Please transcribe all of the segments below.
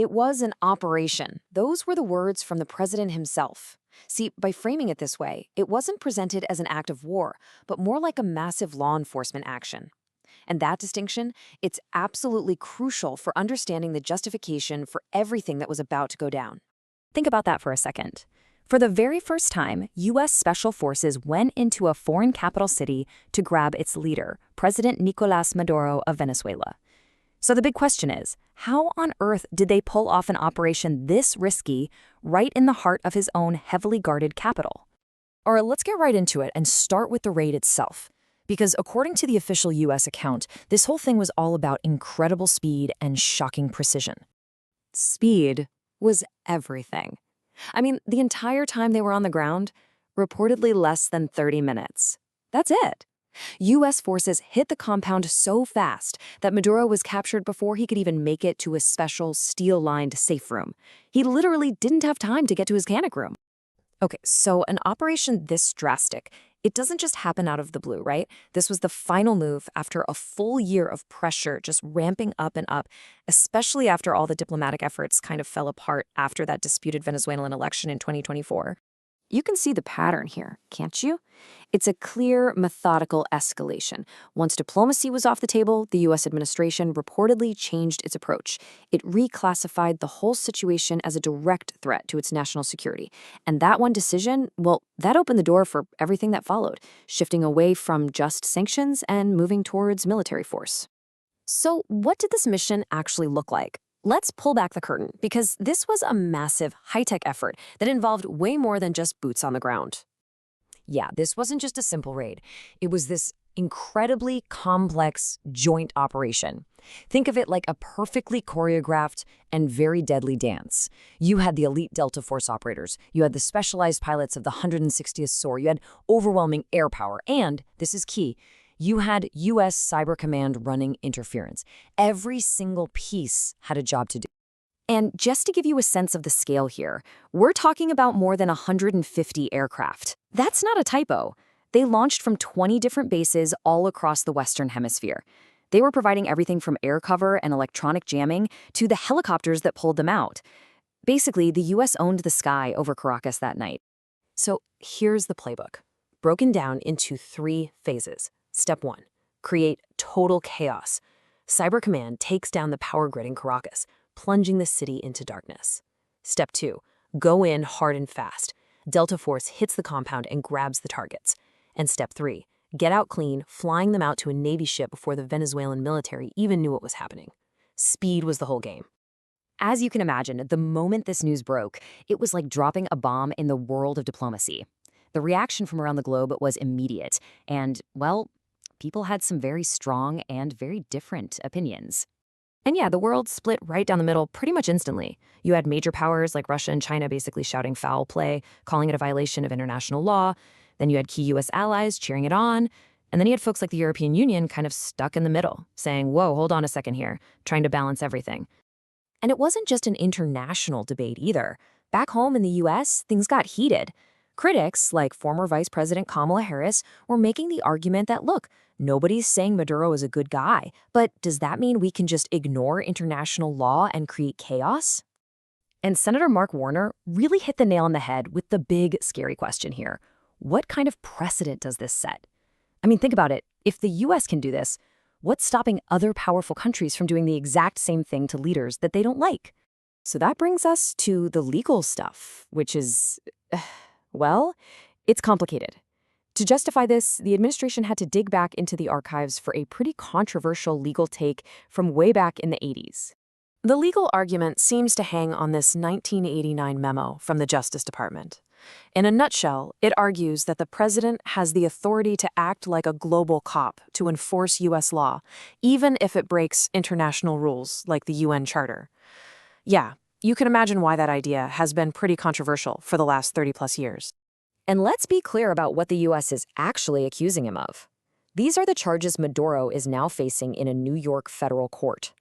It was an operation. Those were the words from the president himself. See, by framing it this way, it wasn't presented as an act of war, but more like a massive law enforcement action. And that distinction, it's absolutely crucial for understanding the justification for everything that was about to go down. Think about that for a second. For the very first time, U.S. Special Forces went into a foreign capital city to grab its leader, President Nicolas Maduro of Venezuela. So the big question is, how on earth did they pull off an operation this risky right in the heart of his own heavily guarded capital? All right, let's get right into it and start with the raid itself. Because according to the official U.S. account, this whole thing was all about incredible speed and shocking precision. Speed was everything. I mean, the entire time they were on the ground, reportedly less than 30 minutes. That's it. U.S. forces hit the compound so fast that Maduro was captured before he could even make it to a special steel-lined safe room. He literally didn't have time to get to his panic room. Okay, so an operation this drastic, it doesn't just happen out of the blue, right? This was the final move after a full year of pressure just ramping up and up, especially after all the diplomatic efforts kind of fell apart after that disputed Venezuelan election in 2024. You can see the pattern here, can't you? It's a clear, methodical escalation. Once diplomacy was off the table, the U.S. administration reportedly changed its approach. It reclassified the whole situation as a direct threat to its national security. And that one decision, well, that opened the door for everything that followed, shifting away from just sanctions and moving towards military force. So what did this mission actually look like? Let's pull back the curtain, because this was a massive, high-tech effort that involved way more than just boots on the ground. Yeah, this wasn't just a simple raid. It was this incredibly complex joint operation. Think of it like a perfectly choreographed and very deadly dance. You had the elite Delta Force operators, you had the specialized pilots of the 160th SOAR, you had overwhelming air power, and, this is key, you had U.S. Cyber Command running interference. Every single piece had a job to do. And just to give you a sense of the scale here, we're talking about more than 150 aircraft. That's not a typo. They launched from 20 different bases all across the Western Hemisphere. They were providing everything from air cover and electronic jamming to the helicopters that pulled them out. Basically, the U.S. owned the sky over Caracas that night. So here's the playbook, broken down into 3 phases. Step 1, create total chaos. Cyber Command takes down the power grid in Caracas, plunging the city into darkness. Step 2, go in hard and fast. Delta Force hits the compound and grabs the targets. And Step 3, get out clean, flying them out to a Navy ship before the Venezuelan military even knew what was happening. Speed was the whole game. As you can imagine, the moment this news broke, it was like dropping a bomb in the world of diplomacy. The reaction from around the globe was immediate, and, well, people had some very strong and very different opinions. And yeah, the world split right down the middle pretty much instantly. You had major powers like Russia and China basically shouting foul play, calling it a violation of international law. Then you had key U.S. allies cheering it on. And then you had folks like the European Union kind of stuck in the middle, saying, whoa, hold on a second here, trying to balance everything. And it wasn't just an international debate either. Back home in the U.S., things got heated. Critics, like former Vice President Kamala Harris, were making the argument that, look, nobody's saying Maduro is a good guy, but does that mean we can just ignore international law and create chaos? And Senator Mark Warner really hit the nail on the head with the big, scary question here. What kind of precedent does this set? I mean, think about it. If the U.S. can do this, what's stopping other powerful countries from doing the exact same thing to leaders that they don't like? So that brings us to the legal stuff, which is, well, it's complicated. To justify this, the administration had to dig back into the archives for a pretty controversial legal take from way back in the 80s. The legal argument seems to hang on this 1989 memo from the Justice Department. In a nutshell, it argues that the president has the authority to act like a global cop to enforce U.S. law, even if it breaks international rules like the UN Charter. Yeah, you can imagine why that idea has been pretty controversial for the last 30-plus years. And let's be clear about what the U.S. is actually accusing him of. These are the charges Maduro is now facing in a New York federal court.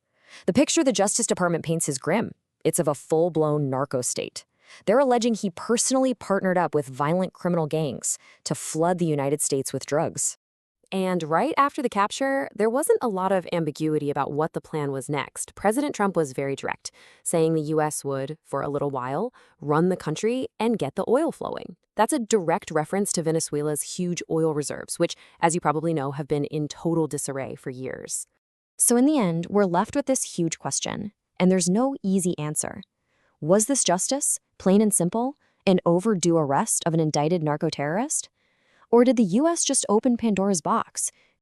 The picture the Justice Department paints is grim. It's of a full-blown narco state. They're alleging he personally partnered up with violent criminal gangs to flood the United States with drugs. And right after the capture, there wasn't a lot of ambiguity about what the plan was next. President Trump was very direct, saying the U.S. would, for a little while, run the country and get the oil flowing. That's a direct reference to Venezuela's huge oil reserves, which, as you probably know, have been in total disarray for years. So in the end, we're left with this huge question, and there's no easy answer. Was this justice, plain and simple, an overdue arrest of an indicted narco-terrorist? Or did the U.S. just open Pandora's box,